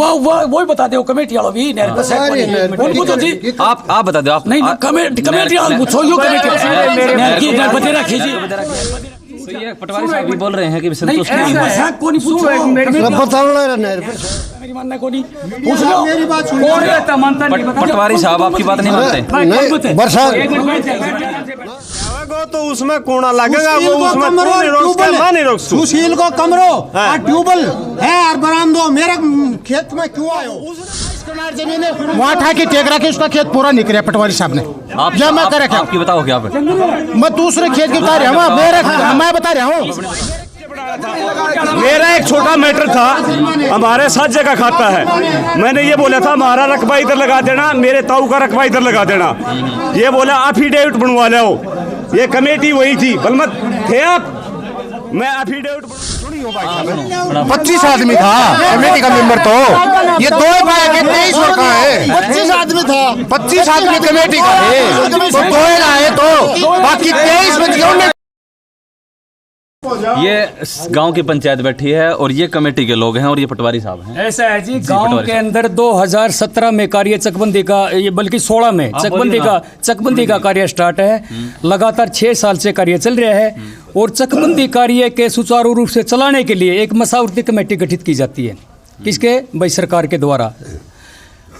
वो बता दो कमेटी वालों भी उनको तो जी आप बता दो। आप नहीं कमेटी वालों पूछो यो कमेटी बता रखिए। तो ये पटवारी साहब भी बोल रहे हैं कि संतुष्ट नहीं है। कौन पूछो मेरी मानना को नहीं पूछ लो मेरी बात सुनो। कौन रहता मानता नहीं बता। पटवारी साहब आपकी बात नहीं मानते। बरसात तो उसमें कोना लगेगा वो उसमें नहीं रोक सुशील को कमरो और ट्यूबवेल है और बरामदो मेरे खेत में क्यों आयो वहाँ ठा के टेक रखे उसका खेत पूरा निकले पटवारी साहब ने। आप जब मैं करे आपकी बताओ क्या मैं दूसरे खेत की बता रहा हूँ मैं बता रहा हूँ। मेरा एक छोटा मैटर था, हमारे 7 जगह खाता है। मैंने ये बोला था हमारा रकबा इधर लगा देना, मेरे ताऊ का रकबा इधर लगा देना। ये बोला अफिडेविट बनवा लो। ये कमेटी वही थी बलमत थे आप। मैं अफिडेविट 25 आदमी था कमेटी का मेंबर तो ये 2 के 23 का है। 25 आदमी था 25 आदमी कमेटी का है तो 2 आए तो बाकी 23 बच गए। ये गांव की पंचायत बैठी है और ये कमेटी के लोग हैं और ये पटवारी साहब हैं। ऐसा है जी गांव के अंदर 2017 में कार्य चकबंदी का ये बल्कि 16 में चकबंदी का कार्य स्टार्ट है। लगातार 6 साल से कार्य चल रहा है और चकबंदी कार्य के सुचारू रूप से चलाने के लिए एक मसावरती कमेटी गठित की जाती है। किसके? भाई सरकार के द्वारा।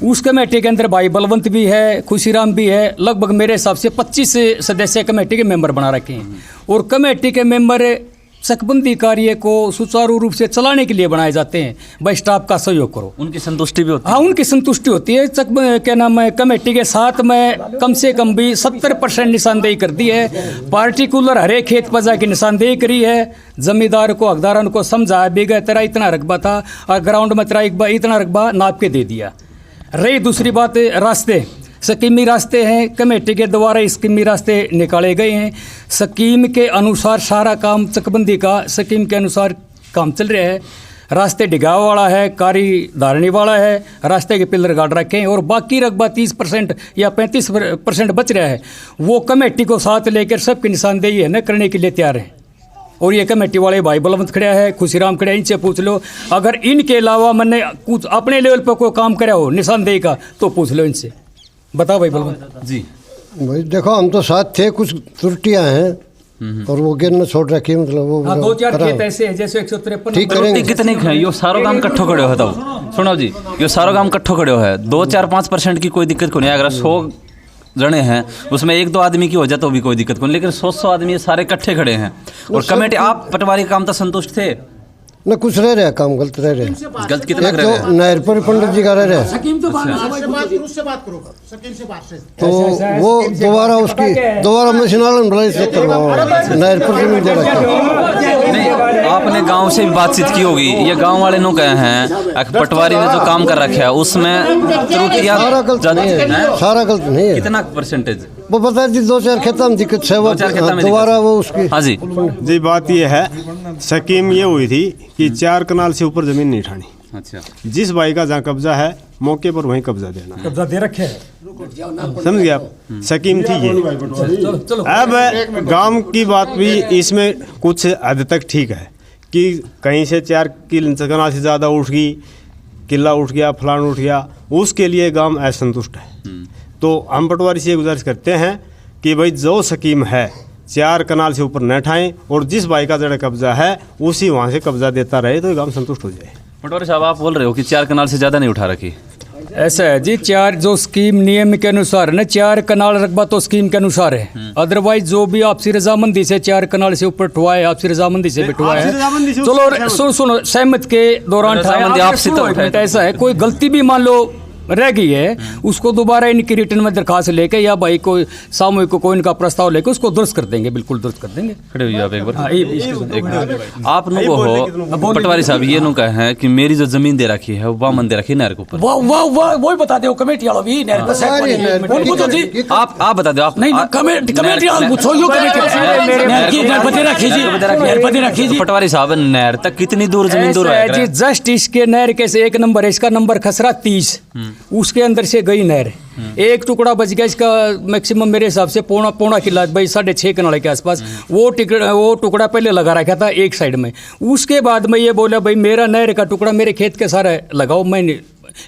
उस कमेटी के अंदर भाई बलवंत भी है, खुशीराम भी है। लगभग मेरे हिसाब से 25 सदस्य कमेटी के मेंबर बना रखे हैं और कमेटी के मेंबर चकबंदी कार्य को सुचारू रूप से चलाने के लिए बनाए जाते हैं। भाई स्टाफ का सहयोग करो। उनकी संतुष्टि भी होती है। हाँ उनकी संतुष्टि होती है। क्या नाम है कमेटी के साथ में कम से कम भी 70% निशानदेही कर दी है। पार्टिकुलर हर एक खेत पजा की निशानदेही करी है। जमींदार को हकदारन को समझाया बेगा तेरा इतना रकबा था और ग्राउंड में तेरा इतना रकबा नाप के दे दिया। रही दूसरी बात रास्ते, स्कीमी रास्ते हैं कमेटी के द्वारा स्कीमी रास्ते निकाले गए हैं। स्कीम के अनुसार सारा काम चकबंदी का स्कीम के अनुसार काम चल रहा है। रास्ते डिगाव वाला है, कारी धारणी वाला है, रास्ते के पिलर गाड़ रखे हैं और बाकी रकबा 30% या 35% बच रहा है। वो कमेटी को साथ लेकर सबकी निशानदेही है न करने के लिए तैयार है। और ये कमेटी वाले भाई बलवंत खड़ा है, खुशीराम खड़ा है, इनसे पूछ लो। अगर इनके अलावा मैंने कुछ अपने लेवल पर कोई काम करा हो निशानदेही का तो पूछ लो इनसे। बताओ भाई बलवंत जी। भाई देखो हम तो साथ थे, कुछ त्रुटियां हैं और वो गिरने छोड़ रखी मतलब वो 2-4 खेत ऐसे हैं जैसे 153 ठीक करेंगे। कितने हैं यो सारो काम इकट्ठो खड़े हो तब सुनो जी यो सारो काम इकट्ठो खड़े है 2-4-5% की कोई दिक्कत को नहीं। अगर 100 जने हैं उसमें 1-2 आदमी की हो जाए तो भी कोई दिक्कत को नहीं। लेकिन 100 आदमी सारे इकट्ठे खड़े हैं और कमेटी आप पटवारी काम तो संतुष्ट थे न? कुछ रह रहा है काम गलत रह रहा है। गलत कितना एक तो नहर पर पंडित जी का रह रहा है तो वो दोबारा मशीनालन बुलाई से नहर पर जमीन दे रखा। नहीं आपने गांव से भी बातचीत की होगी। ये गांव वाले नो कहे हैं पटवारी ने जो काम कर रखा है उसमें त्रुटियां सारा गलत नहीं है। कितना परसेंटेज वो बता दी 2-4 खेता में दिक्कत है दोबारा वो उसकी। हाँ जी जी बात ये है स्कीम ये हुई थी कि 4 कनाल से ऊपर जमीन नहीं उठानी। अच्छा जिस भाई का जहाँ कब्जा है मौके पर वहीं कब्जा देना है। कब्जा दे रखे है समझ गए आप? स्कीम थी ये। अब गांव की बात भी इसमें कुछ हद तक ठीक है कि कहीं से 4 कनाल से ज़्यादा उठ गई, किला उठ गया, फलान उठ गया, उसके लिए गांव असंतुष्ट है। तो हम पटवारी से गुजारिश करते हैं कि भाई जो स्कीम है 4 कनाल से ऊपर न उठाएं और जिस भाई का जड़ा कब्जा है उसी वहाँ से कब्जा देता रहे तो गांव संतुष्ट हो जाए। पटवारी साहब आप बोल रहे हो कि 4 कनाल से ज़्यादा नहीं उठा रखी। ऐसा है जी 4 जो स्कीम नियम के अनुसार है ना 4 कनाल रकबा तो स्कीम के अनुसार है। अदरवाइज जो भी आपसी रजामंदी से 4 कनाल से ऊपर उठवाए आपसी रजामंदी से बिठवाए है। चलो सुनो सहमत के दौरान ऐसा है कोई गलती भी मान लो रह गई है उसको दोबारा इनकी रिटर्न में दरखास्त लेके या भाई कोई सामूहिक को कोई इनका प्रस्ताव लेके उसको दुरुस्त कर देंगे। बिल्कुल दुरुस्त कर देंगे। खड़े हुई आप एक बार आप नु हो पटवारी साहब ये नु कहे हैं कि मेरी जो जमीन दे रखी है वामन दे रखी नहर के ऊपर। वो बता दो कमेटी वालों भी नहर पर उनको तो जी आप बता दो। आप नहीं कमेटी वालों पूछो यो कमेटी पटवारी साहब नहर तक कितनी दूर जमीन दूर है जी? जस्ट इसके नहर के से 1 नंबर है, इसका नंबर खसरा 30 उसके अंदर से गई नहर एक टुकड़ा बच गया, इसका मैक्सिमम मेरे हिसाब से पौना किला भाई 6.5 कनाल के आसपास। वो टुकड़ा पहले लगा रखा था एक साइड में। उसके बाद मैं ये बोला भाई मेरा नहर का टुकड़ा मेरे खेत के सारा लगाओ, मैं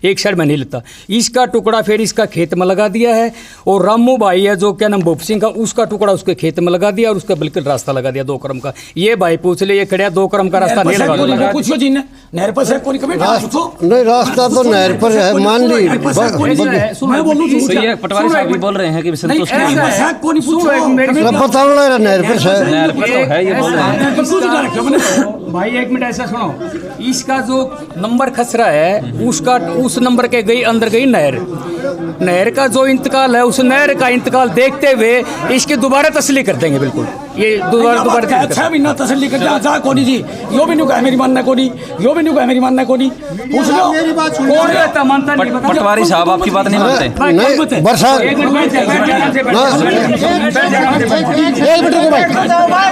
एक साइड में नहीं लेता। इसका टुकड़ा फिर इसका खेत में लगा दिया है, और रामू भाई है जो क्या नाम भूप सिंह का, उसका टुकड़ा उसके खेत में लगा दिया, और उसका बिल्कुल रास्ता लगा दिया 2 क्रम का। ये भाई पूछ ले, ये खड़ा 2 क्रम का रास्ता नहीं लगा। पूछो जी ने नहर पर से कोई कमेटी पूछो। नहीं, रास्ता तो नहर पर है, मान ली। मैं बोलूं जी तो ये पटवारी साहब भी बोल रहे हैं कि संतुष्ट नहीं है। साहब को नहीं पूछो पता नहर पर से नहर पर तो है, ये बोल रहे हैं। भाई एक मिनट ऐसा सुनो, इसका जो नंबर खसरा है उसका उस नंबर के गई अंदर गई नहर का जो इंतकाल है, उस नहर का इंतकाल देखते हुए इसकी दोबारा तसल्ली कर देंगे। बिल्कुल ये दोबारा 6 महीना तसल्ली कर जा कोनी जी, यो भी नहीं कहा मेरी मानना कोनी, यो भी नहीं कहा मेरी मानना कोनी। पूछ लो कौन रहता मानता नहीं बता। पटवारी साहब आपकी बात नहीं मानते। नहीं, बरसात एक मिनट एक मिनट रुको भाई,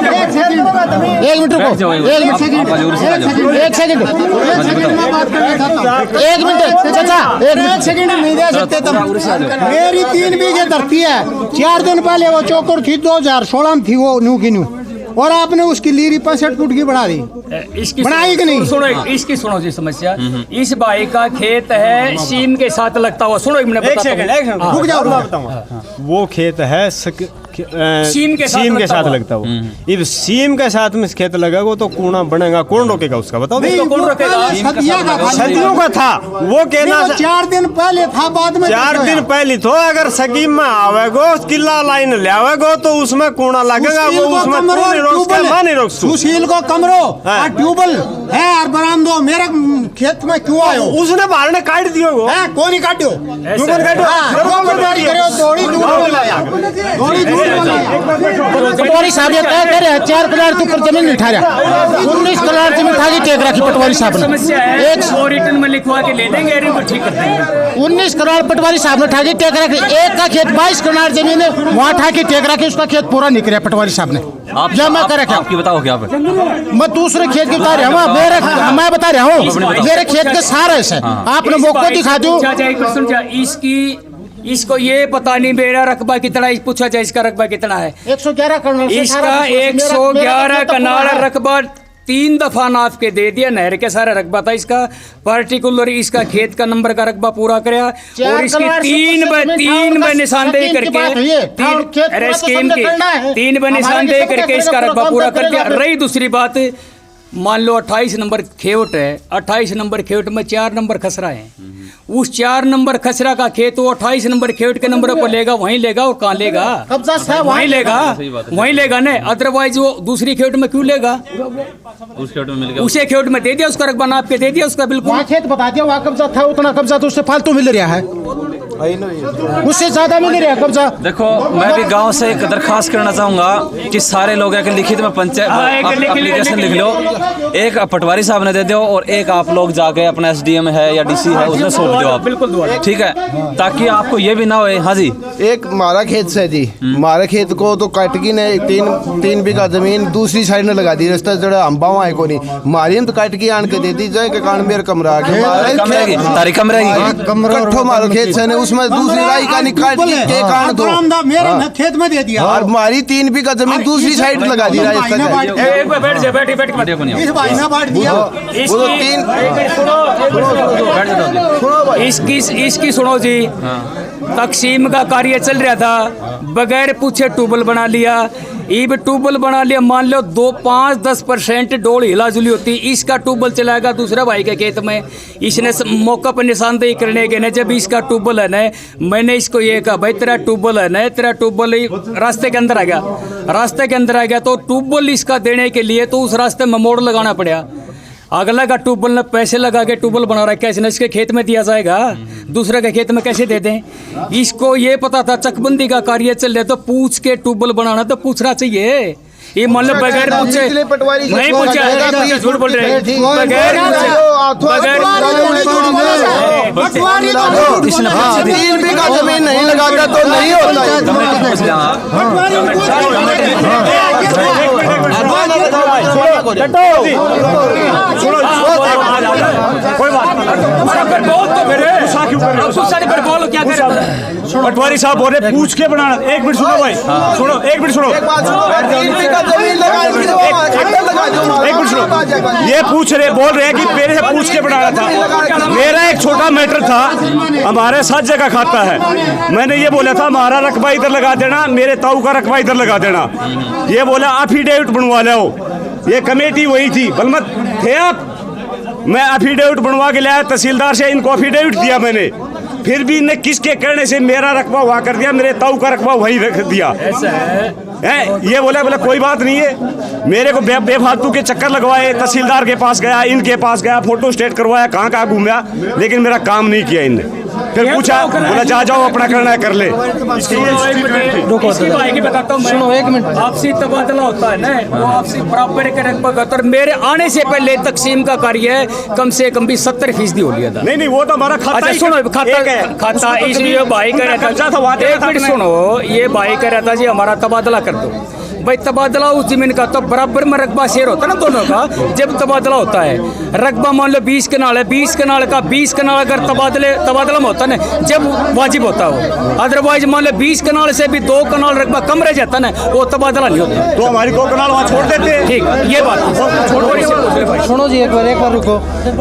एक सेकंड नहीं दे सकते तुम। मेरी 3 बीघे धरती है, 4 दिन पहले वो चौकर थी 2016 में थी वो न्यू की न्यू, और आपने उसकी लीरी 65 फुट की बढ़ा दी। इसकी बनाई कि नहीं? सुनो इसकी सुनो जी समस्या। इस भाई का खेत है सीम के साथ लगता हुआ। सुनो मैंने एक सेकंड रुक जाओ, बताऊंगा। वो खेत है सीम के साथ लगता हुआ। अब सीम के साथ में खेत लगेगा तो कूड़ा बनेगा, कौन रोकेगा उसका बताओ? तो कौन रोकेगा? सदियों का था वो कहना। 4 दिन पहले था, बाद में 4 दिन पहले तो अगर स्कीम में आवेगो किला लाइन ले आवेगो तो उसमें कूड़ा लगेगा, वो उसमें नहीं रोक। सुशील को कमरो और ट्यूबवेल है और बरामदो मेरे खेत में क्यों आयो? उसने बाहर ने काट दियो वो। कौन ही काटियो? पटवारी साहब ये कह रहे हैं 4 कनाल के ऊपर जमीन नहीं ठहरा, 19 कनाल जमीन था टेक रखी पटवारी साहब ने। समस्या है वो रिटर्न में लिखवा के ले लेंगे, इनको ठीक कर देंगे। 19 कनाल पटवारी साहब ने ठाकी टेक रखी, एक का खेत 22 कनाल जमीन है वहाँ ठाकी टेक रखी, उसका खेत पूरा नहीं किया पटवारी साहब ने। आप जमा कर रखा। आपकी बताओ क्या पे? मैं दूसरे खेत की बता रहा हूँ, मैं बता रहा हूँ मेरे खेत के सारा है। आपने मौका दिखा दो। इसको ये पता नहीं मेरा रकबा कितना, पूछा जाए इसका रकबा कितना है? 111 कनाल। इसका 111 कनाल रकबा 3 दफा नाप के दे दिया। नहर के सारा रकबा था इसका, पर्टिकुलर इसका खेत का नंबर का रकबा पूरा कराया, और इसकी 3 बार निशानदेही करके स्कीम की 3 बार निशानदेही करके इसका रकबा पूरा कर दिया। रही दूसरी बात, मान लो 28 नंबर खेवट है, 28 नंबर खेवट में 4 नंबर खसरा है। उस 4 नंबर खसरा का खेत वो 28 नंबर खेवट के नंबर पर लेगा, वहीं लेगा। और कहाँ लेगा? वहीं लेगा, वहीं लेगा ना। अदरवाइज वो दूसरी खेवट में क्यों लेगा? उस खेत में मिल गया, उसे खेवट में दे दिया, उसका रकबा नाप के दे दिया उसका। बिल्कुल वहाँ खेत बता दिया, वहाँ कब्जा था, उतना कब्जा तो उससे फालतू मिल रहा है, उससे ज्यादा मिल रहा है कब्जा। देखो मैं भी गांव से एक दरखास्त करना चाहूंगा कि सारे लोग आके लिखित में पंचायत एप्लीकेशन लिख लो, एक पटवारी साहब ने दे दो और एक आप लोग जाके अपना SDM है या DC है उसमें सौंप दो आप। बिल्कुल ठीक है, ताकि आपको ये भी ना होए। हाँ जी, एक मारा खेत से जी, मारे खेत को तो काटकी ने 3 बीघा जमीन दूसरी साइड में लगा दी, रास्ता जड़ा हम बावा है को नहीं मारी तो काटकी आन के दे दी जाए के कारण मेरे कमरा कम रहेगी, तारीख कम रहेगी। कट्ठो मारो खेत से ने उसमें दूसरी राई का निकाल के कारण दो मेरे खेत में दे दिया, और मारी 3 बीघा जमीन दूसरी साइड लगा दी इसकी सुनो जी। तकसीम का कार्य चल रहा था, बगैर पूछे ट्यूबवेल बना लिया। इब ट्यूबवेल बना लिया, मान लो 5-10% डोल हिला जुली होती, इसका ट्यूबवेल चलाएगा दूसरा भाई के खेत में। इसने मौका पर निशानदेही करने के न जब इसका ट्यूबवेल है न, मैंने इसको ये कहा भाई तेरा ट्यूबवेल है न, तेरा ट्यूबवेल रास्ते के अंदर आ गया, रास्ते के अंदर आ गया तो ट्यूबवेल इसका देने के लिए तो उस रास्ते में मोड़ लगाना पड़ा। अगला का ट्यूबवेल ने पैसे लगा के ट्यूबवेल बना रहा है, कैसे न इसके खेत में दिया जाएगा, दूसरे के खेत में कैसे दे दें? इसको ये पता था चकबंदी का कार्य चल रहा, तो पूछ के ट्यूबवेल बनाना तो पूछना चाहिए। ये मान लो बगैर पूछे नहीं पूछा, झूठ बोल रहे हैं, बगैर पूछे 3 बीघा जमीन नहीं लगाता तो नहीं होता। कोई बात नहीं, चलो क्या करें। पटवारी साहब बोल रहे पूछ के बनाना। एक मिनट सुनो भाई, सुनो एक मिनट सुनो, एक मिनट सुनो। ये पूछ रहे बोल रहे हैं कि मेरे से पूछ के बनाना था। मेरा एक छोटा मैटर था, हमारे साथ जगह खाता है, मैंने ये बोला था हमारा रकबा इधर लगा देना, मेरे ताऊ का रकबा इधर लगा देना। ये बोला अफिडेविट बनवा लो। ये कमेटी वही थी, बलमत थे आप। मैं अफिडेविट बनवा के लाया तहसीलदार से, इनको अफिडेविट दिया मैंने, फिर भी इन्हें किसके कहने से मेरा रकबा वहाँ कर दिया, मेरे ताऊ का रकबा वहीं रख दिया। ऐसा है ये बोला कोई बात नहीं है। मेरे को बेफालतू के चक्कर लगवाए, तहसीलदार के पास गया, इनके पास गया, फोटो स्टेट करवाया, कहाँ कहाँ घूमया, लेकिन मेरा काम नहीं किया इनने। फिर पूछा, बोला जा जाओ अपना करना है कर ले। इसकी भाई की बताता हूँ मैं, एक मिनट। आपसी तबादला होता है ना, वो आपसी बराबर के रकबा का। और मेरे आने से पहले तकसीम का कार्य कम से कम भी 70% हो लिया था। नहीं वो तो हमारा खाता। अच्छा सुनो, खाता इसलिए भाई कह रहा था, एक मिनट सुनो, ये भाई कह रहा था जी हमारा तबादला कर दो। भाई तबादला उस जमीन का तो बराबर में रकबा शेयर होता है ना दोनों का। जब तबादला होता है, रकबा मान लो 20 कनाल है, 20 कनाल का 20 कनाल अगर तबादला में होता है ना, जब वाजिब होता है वो। अदरवाइज मान लो 20 कनाल से भी 2 कनाल रकबा कम रह जाता है ना, वो तबादला नहीं होता। तो हमारी 2 कनाल वहाँ छोड़ देते हैं। ठीक, ये बात सुनो जी, एक बार रुको।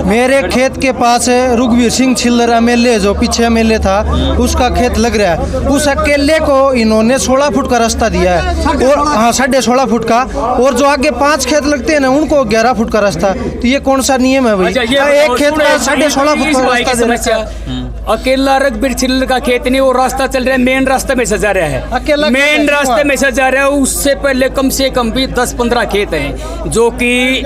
मेरे खेत के पास रुघवीर सिंह छिल्लर एमएलए, जो पीछे एमएलए था, उसका खेत लग रहा है। उस अकेले को इन्होंने 16 फुट का रास्ता दिया है, और हाँ 16.5 फुट का, और जो आगे 5 खेत लगते हैं ना उनको 11 फुट का रास्ता। तो ये कौन सा नियम है भाई? एक खेत का 16.5 फुट का रास्ता समस्या। अकेला रघबीर छिल्लर का खेत नहीं, वो रास्ता चल रहा है, मेन रास्ते में से जा रहा है, अकेला मेन रास्ते में से जा रहा है। उससे पहले कम से कम भी 10-15 खेत हैं, जो कि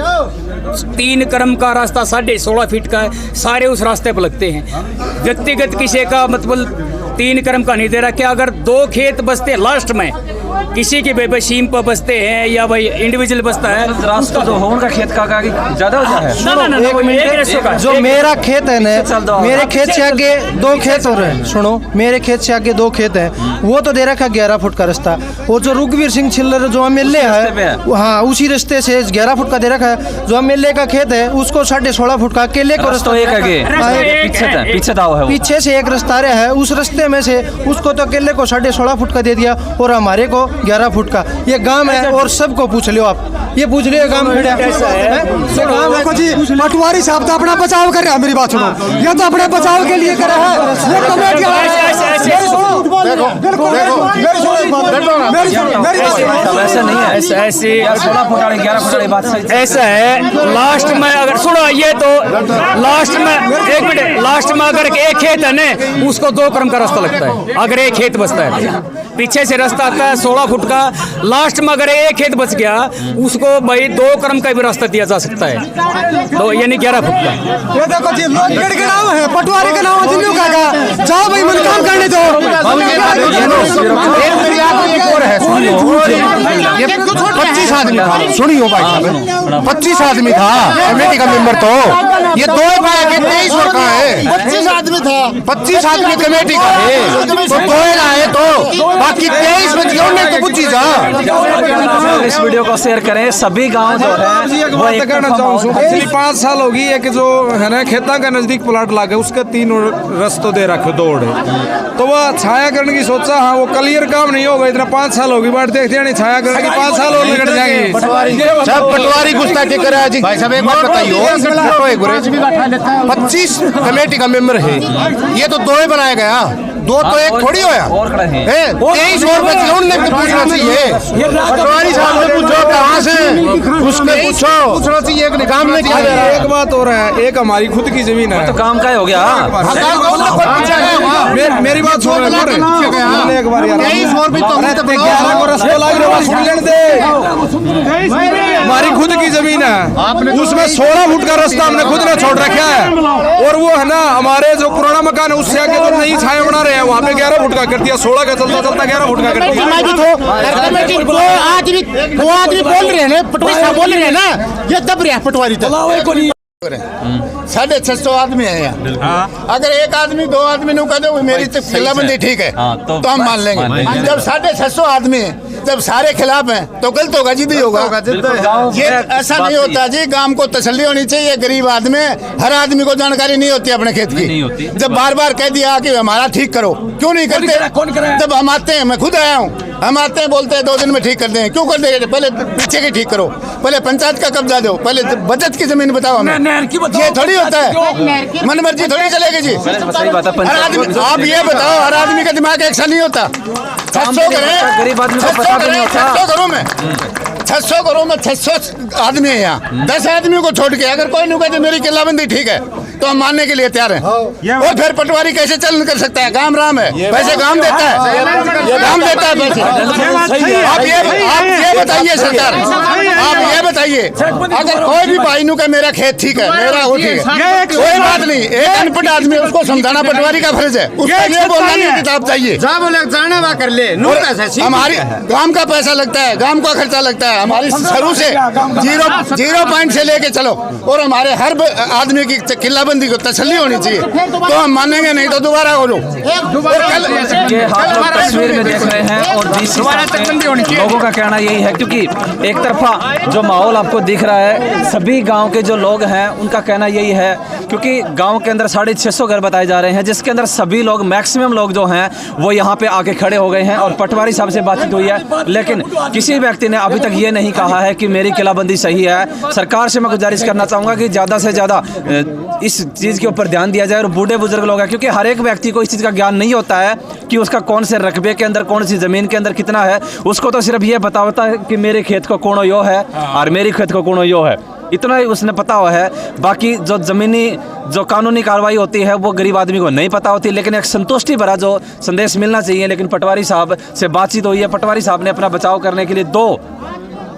3 क्रम का रास्ता 16.5 फीट का है, सारे उस रास्ते पर लगते हैं। व्यक्तिगत किसी का मतलब 3 क्रम का नहीं दे रहा। क्या अगर 2 खेत बसते लास्ट में, किसी के बेबशीम पर बसते हैं या भाई इंडिविजुअल बसता है, रास्ता जो हो उनका खेत का ज्यादा हो जाए। जो मेरा खेत है ना, मेरे खेत से आगे 2 खेत हो रहे हैं। सुनो, मेरे खेत से आगे 2 खेत हैं, वो तो दे रखा 11 फुट का रास्ता। और जो रुघवीर सिंह छिल्लर जो एमएलए है, हाँ उसी रास्ते से 11 फुट का दे रखा है। जो एमएलए का खेत है उसको 16.5 फुट का अकेले को रास्ता एक आगे पीछे दाव है, पीछे से एक रास्ता है, उस रास्ते में से उसको तो अकेले को 16.5 फुट का दे दिया, और हमारे को 11 फुट का। ये गांव है, और सबको पूछ लियो आप, ये पूछ लियो गांव खड़ा देखो जी, पटवारी साहब तो अपना बचाव कर रहे हैं। मेरी बात सुनो, ये तो अपने बचाव के लिए कर रहा है। ये कमेटी ऐसा नहीं है, ऐसे 16 फुट वाली 11 फुट वाली बात सही। ऐसा है, लास्ट में अगर सुनो, ये तो लास्ट में, एक मिनट, लास्ट में अगर एक खेत है ना, उसको 2 क्रम का रास्ता लगता है। अगर एक खेत बचता है, पीछे से रास्ता आता है 16 फुट का, लास्ट में अगर एक खेत बच गया, उसको भाई 2 क्रम का भी रास्ता दिया जा सकता है, तो यानी 11 फुट का। ये देखो जी, लोहगढ़ के नाम है, पटवारी का नाम है, का जाओ भाई मन काम करने दो। 25 आदमी था, सुनियो भाई साहब, 25 आदमी था कमेटी का मेंबर। तो ये 2 पाया के 23 और कहाँ है? 25 आदमी था, 25 आदमी कमेटी का है, तो 2 लाए तो बाकी 23 में क्यों नहीं तो पूछी जा। इस वीडियो को शेयर करें, सभी गांव जो है वो एक कहना चाहूँ, पिछली 5 साल होगी एक जो है ना खेता का नजदीक प्लाट लागे, उसके 3 रस्तों दे रखे, 2 तो वह छाया करने की सोचा। हाँ वो क्लियर काम नहीं होगा, इतना 5 साल होगी, बट देखते हैं छाया करने की 5 साल और निकट जाएंगे। सब पटवारी गुस्ताखी करे है जी। भाई साहब एक बात बताइए, 25 कमेटी का मेंबर है, ये तो 2 ही बनाया गया, 2 तो एक थोड़ी होया, और खड़े हैं 23 और बचे, उनने भी पूछना चाहिए। पटवारी साहब से पूछो कहाँ से, उसने पूछना चाहिए कि काम में क्या। एक बात हो रहा है, एक हमारी खुद की जमीन है, तो काम का हो गया। मेरी बात सुन एक बार यार, 23 और भी तो 11 को रास्ता लाग रहा है, सुन लेने दे। हमारी खुद की जमीन है, उसमें 16 फुट का रास्ता हमने खुद ने छोड़ रखा है, और वो है ना हमारे जो पुराना मकान है उससे आगे जो नई छाया बना रहे हैं वहाँ पे 11 फुट का कर दिया, 16 का चलता चलता 11 फुट का कर दिया। वो आदमी बोल रहे हैं ना, पटवारी साहब बोल रहे हैं ना, ये दब रहा है पटवारी तो। 650 आदमी है यहाँ। अगर एक आदमी 2 आदमी ने कह दो मेरी तो फिल्लाबंदी ठीक है, तो हम मान लेंगे। जब 650 आदमी है, जब सारे खिलाफ हैं तो गलत होगा, जिद्दी होगा। ये ऐसा नहीं होता जी, गांव को तसल्ली होनी चाहिए। गरीब आदमी, हर आदमी को जानकारी नहीं होती अपने खेत नहीं की। होती। जब बार बार कह दिया कि हमारा ठीक करो, क्यों नहीं करते? जब हम आते हैं, मैं खुद आया हूँ, हम आते हैं बोलते हैं 2 दिन में ठीक कर देंगे, क्यों कर देंगे? पहले पीछे की ठीक करो, पहले पंचायत का कब्जा दो, पहले बचत की जमीन बताओ हमें। ये थोड़ी होता है, मन मर्जी थोड़ी चलेगी जी। सही बात है, हर आदमी, आप ये बताओ, हर आदमी का दिमाग एक सा नहीं होता। 600 करें, गरीब आदमी को पता भी नहीं होता। 600 करो में 600 करो में 600 आदमी है यहाँ। 10 आदमियों को छोड़ के अगर कोई नहीं कहते मेरी किलाबंदी ठीक है तो हम मानने के लिए तैयार हैं। और फिर पटवारी कैसे चलन कर सकता है? गांव राम है, पैसे गांव देता है, गांव देता है पैसे। आप ये बताइए सरकार, आप ये बताइए, अगर कोई भी भाई नु का मेरा खेत ठीक है, मेरा वो ठीक है, कोई बात नहीं। एक अनपढ़ आदमी, उसको समझाना पटवारी का फर्ज है, उसको ये बोलना नहीं किताब चाहिए। कर ले, हमारी गांव का पैसा लगता है, गांव का खर्चा लगता है, हमारी शुरू से 0 पॉइंट से लेके चलो। और हमारे हर आदमी की किल्लाबंदी को तसल्ली होनी चाहिए, तो हम मानेंगे, नहीं तो दोबारा हो लो। ये आप लोग तस्वीर में देख रहे हैं और लोगों का कहना यही है, क्योंकि एक तरफा जो माहौल आपको दिख रहा है, सभी गांव के जो लोग हैं उनका कहना यही है, क्योंकि गांव के अंदर 650 घर बताए जा रहे हैं, जिसके अंदर सभी लोग, मैक्सिमम लोग जो हैं वो यहाँ पे आके खड़े हो गए हैं। और पटवारी साहब से बातचीत हुई है, लेकिन किसी व्यक्ति ने अभी तक ये नहीं कहा है कि मेरी किलाबंदी सही है। सरकार से मैं गुजारिश करना चाहूँगा कि ज़्यादा से ज़्यादा इस चीज़ के ऊपर ध्यान दिया जाए। और बूढ़े बुजुर्ग लोग हैं, क्योंकि हर एक व्यक्ति को इस चीज़ का ज्ञान नहीं होता है कि उसका कौन से रकबे के अंदर, कौन सी ज़मीन के अंदर कितना है। उसको तो सिर्फ ये पता होता है कि मेरे खेत को कौन यो है और मेरे खेत को कौन यो है, इतना ही उसने पता हुआ है। बाकी जो ज़मीनी, जो कानूनी कार्रवाई होती है वो गरीब आदमी को नहीं पता होती। लेकिन एक संतुष्टि भरा जो संदेश मिलना चाहिए। लेकिन पटवारी साहब से बातचीत हुई है, पटवारी साहब ने अपना बचाव करने के लिए 2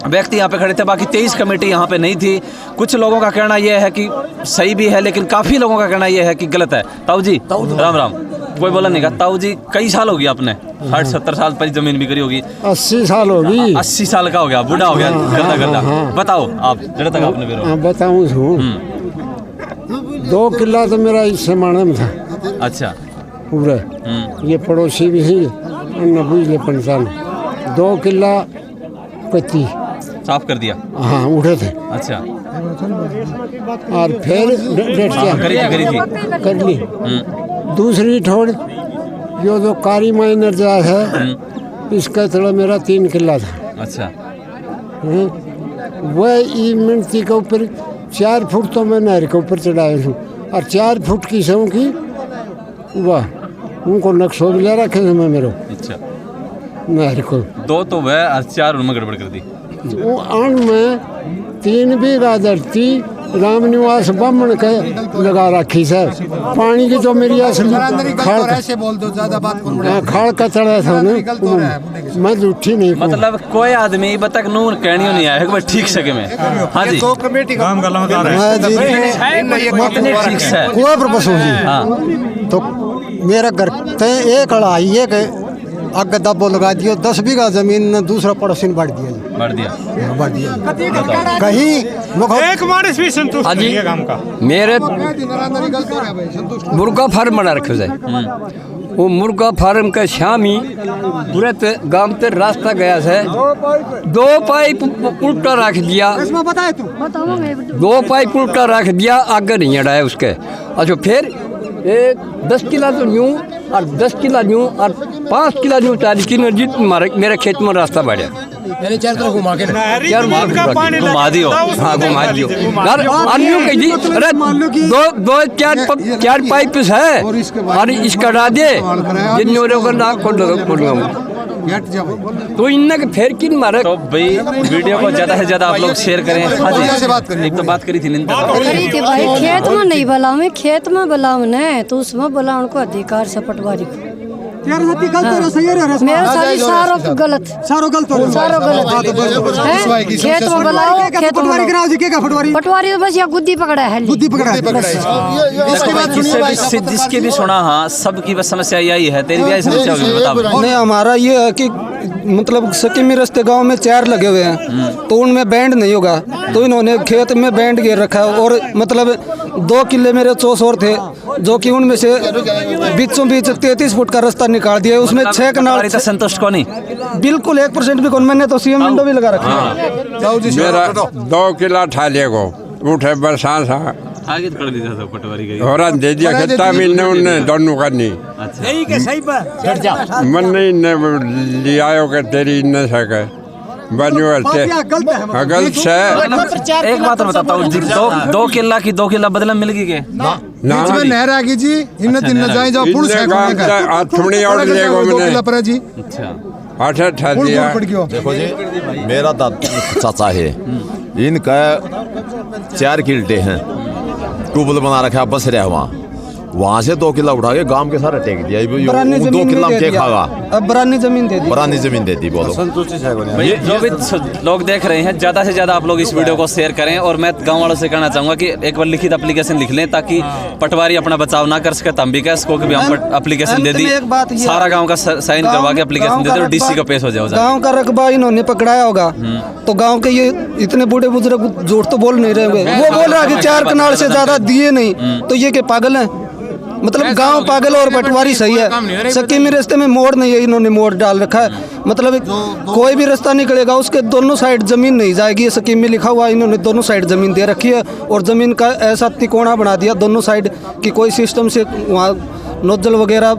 व्यक्ति यहाँ पे खड़े थे, बाकी 23 कमेटी यहाँ पे नहीं थी। कुछ लोगों का कहना यह है कि सही भी है, लेकिन काफ़ी लोगों का कहना यह है कि गलत है। ताऊ जी राम राम। कोई बोला नहीं का। ताऊ जी कई साल होगी आपने? 60-70 साल पर जमीन भी करी होगी। 80 साल होगी। 80 साल का हो गया, बूढ़ा हो गया, गंदा। बताओ आप जरा तक आपने भी बताऊँ 2 किला तो मेरा इस जमाने में था। अच्छा। पूरा ये पड़ोसी भी हैं, 95 2 किला कच्ची साफ कर दिया। हाँ, उठे थे। अच्छा। और फिर करी थी। कर ली। दूसरी ठोड़ जो कारी माइनर जा है, इसका थोड़ा मेरा 3 किला था। अच्छा। वह मिनती के ऊपर 4 फुट तो मैं नहर के ऊपर चढ़ाया हूँ, और 4 फुट की सौ की वाह, उनको नक्शो भी ले रखे थे मैं मेरे। अच्छा। नहर को 2 तो वह और 4 उनमें गड़बड़ कर दी। वो आन में 3 भी राजर्ती रामनिवास ब्राह्मण के लगा रखी है। पानी की तो मेरी असली खाड़ का चढ़ा था ना, मैं झूठी नहीं। मतलब कोई आदमी बतक नून कहनी नहीं आया है ठीक सके में। हाँ जी, ठीक है। कुआ पर बस हो जी। हाँ। तो मेरा घर ते एक अड़ाई है कि आगे दबो लगा दियो, 10 बीघा जमीन ने दूसरा पड़ोसी ने बांट दिया। कहीं एक मानस भी संतुष्ट नहीं है काम का। मेरे मुर्गा फार्म बना रखे जाए, वो मुर्गा फार्म का शामी पूरे गांव ते रास्ता गया है, 2 पाइप उल्टा रख दिया, 2 पाइप उल्टा रख दिया, आगे नहीं अड़ाया उसके। अच्छा, फिर 10 किला तो यूँ और 10 किला यूँ और 5 किला यूँ 40 किलो मेरे खेत में रास्ता बढ़ा। मैंने 4 तरफ घुमा के घुमा दियो। हाँ, घुमा दियो। जी अरे 4 पाइप है और इसका डा दे तो इनके फिर किन मारे। तो भाई वीडियो को ज़्यादा से ज़्यादा आप लोग शेयर करें। हाँ जी, एक तो बात करी थी भाई, खेत में नहीं बुलाओ, खेत में बुलाओ न तो उसमें बुलाओ को अधिकार से पटवारी को। मेरा सारो गलत है। खेत में बुलाओ, खेत में पटवारी तो बस या गुद्दी पकड़ा है, जिसकी भी सुना। हाँ, सबकी बस समस्या यही है। तेरी भी समस्या होगी, बता। नहीं, हमारा ये है कि मतलब सकीमी रस्ते गांव में 4 लगे हुए हैं, तो उनमें बैंड नहीं होगा, तो इन्होंने खेत में बैंड घेर रखा है। और मतलब 2 किले मेरे चौस और थे, जो कि उनमें से बीचों बीच 33 फुट का रास्ता निकाल दिया। उसमें 6 कनाल संतुष्ट को नहीं, बिल्कुल 1% भी कौन। मैंने तो सीएम विंडो भी लगा रखा है। मेरा 2 किला ठाले को उठे बरसात सा आगे कर दी था पटवारी का और दे दिया खेता मिलने उन्हें दोनों करनी। अच्छा मन नहीं ने लियाओ के तेरी न सके बनो गलत से। एक बात और बताता हूँ, 2 किला की 2 किला बदला मिल गई के बीच में नहर आ गई जी, इन दिन न जाए जाओ पुल से आठवणी और ले गो मैंने। अच्छा 8 दिया। देखो जी, मेरा चाचा है, इनका 4 किल्टे हैं, ट्यूबवेल बना रखा है, बस रहा वहाँ से 2 किला उठा के गांव के सारे टेक दिया। 2 किला में क्या खागा? अब बरानी जमीन दे दी, बरानी जमीन दे दी। बोलो भाई, जो भी लोग देख रहे हैं, ज़्यादा से ज़्यादा आप लोग इस वीडियो को शेयर करें। और मैं गांव वालों से कहना चाहूँगा कि एक बार लिखित एप्लीकेशन लिख लें, ताकि पटवारी अपना बचाव ना कर सके। हम भी कह इसको कि हम एप्लीकेशन दे दी, सारा गाँव का साइन करवा के एप्लीकेशन दे दे और डीसी का पेश हो जाओ। गाँव का रकबा इन्होंने पकड़ाया होगा, तो गाँव के ये इतने बूढ़े बुजुर्ग झूठ तो बोल नहीं रहे हुए। वो बोल रहा है कि 4 कनाल से ज्यादा दिए नहीं, तो ये के पागल है? मतलब गांव पागल और पटवारी सही है। सकीमी रास्ते में मोड़ नहीं है, इन्होंने मोड़ डाल रखा है। मतलब कोई भी रास्ता निकलेगा उसके दोनों साइड जमीन नहीं जाएगी। स्कीम में लिखा हुआ, इन्होंने दोनों साइड जमीन दे रखी है और जमीन का ऐसा तिकोना बना दिया दोनों साइड कि कोई सिस्टम से वहाँ नोजल वगैरह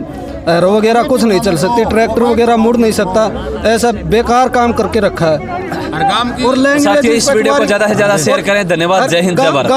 एरो वगैरह कुछ नहीं चल सकते, ट्रैक्टर वगैरह मुड़ नहीं सकता। ऐसा बेकार काम करके रखा है। और इस वीडियो को ज़्यादा से ज़्यादा शेयर करें। धन्यवाद। जय हिंद, जय भारत।